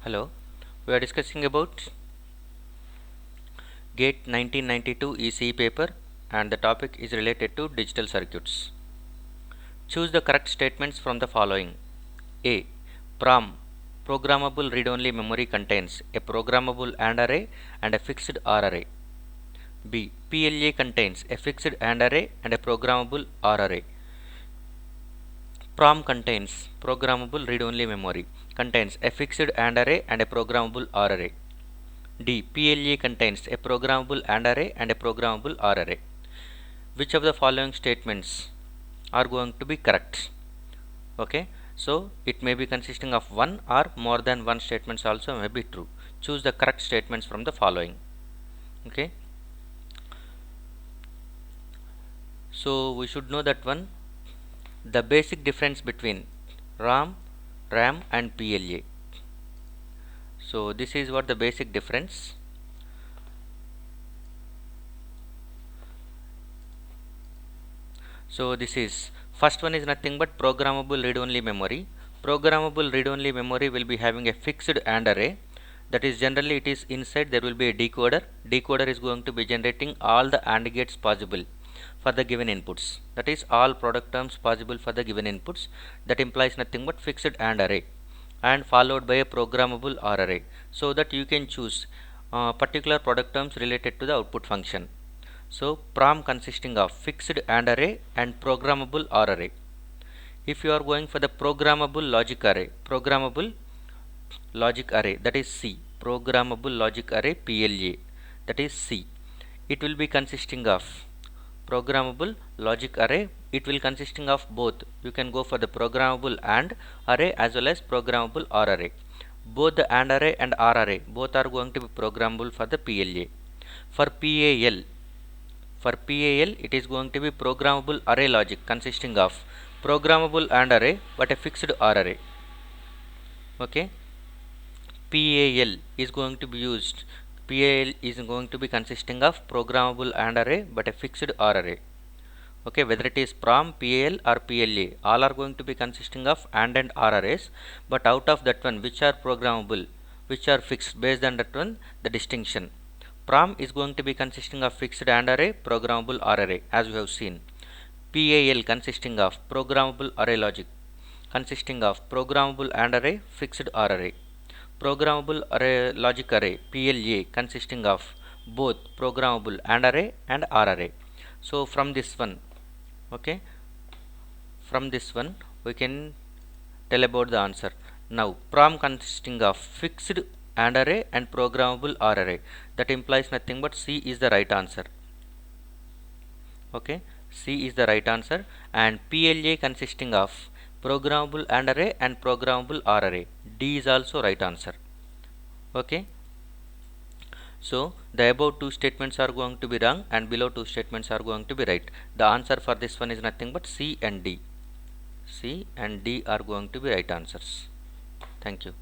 Hello, we are discussing about GATE 1992 ECE paper and the topic is related to digital circuits. Choose the correct statements from the following. A. PROM programmable read-only memory contains a programmable AND array and a fixed OR array. B. PLA contains a fixed AND array and a programmable OR array. PROM contains programmable read-only memory contains a fixed AND array and a programmable OR array. D. PLA contains a programmable AND array and a programmable OR array. Which of the following statements are going to be correct? Okay, so it may be consisting of one or more than one statements also may be true. Choose the correct statements from the following. Okay, so we should know that one, the basic difference between RAM and PLA. So this is what the basic difference. So this is first one is nothing but programmable read-only memory. Programmable read-only memory will be having a fixed AND array. That is generally it is inside there will be a decoder. Decoder is going to be generating all the AND gates possible for the given inputs. That is all product terms possible for the given inputs. That implies nothing but fixed AND array and followed by a programmable OR array, so that you can choose particular product terms related to the output function. So PROM consisting of fixed AND array and programmable OR array. If you are going for the programmable logic array, that is C, programmable logic array PLA, that is C. It will be consisting of programmable logic array. It will consisting of both. You can go for the programmable AND array as well as programmable OR array. Both the AND array and OR array both are going to be programmable for the PLA. For PAL it is going to be programmable array logic consisting of programmable AND array but a fixed OR array. Okay, PAL is going to be used. PAL is going to be consisting of programmable AND array but a fixed OR array. Okay, whether it is PROM, PAL or PLA, all are going to be consisting of AND and OR arrays, but out of that one which are programmable, which are fixed, based on that one the distinction. PROM is going to be consisting of fixed AND array, programmable OR array, as we have seen. PAL consisting of programmable array logic, consisting of programmable AND array, fixed OR array. Programmable array logic array PLA consisting of both programmable AND array and OR array. So from this one, okay, from this one we can tell about the answer. Now PROM consisting of fixed AND array and programmable OR array, that implies nothing but C is the right answer. Okay, C is the right answer. And PLA consisting of programmable AND array and programmable OR array, D is also right answer. Okay, so the above two statements are going to be wrong and below two statements are going to be right. The answer for this one is nothing but C and D. C and D are going to be right answers. Thank you.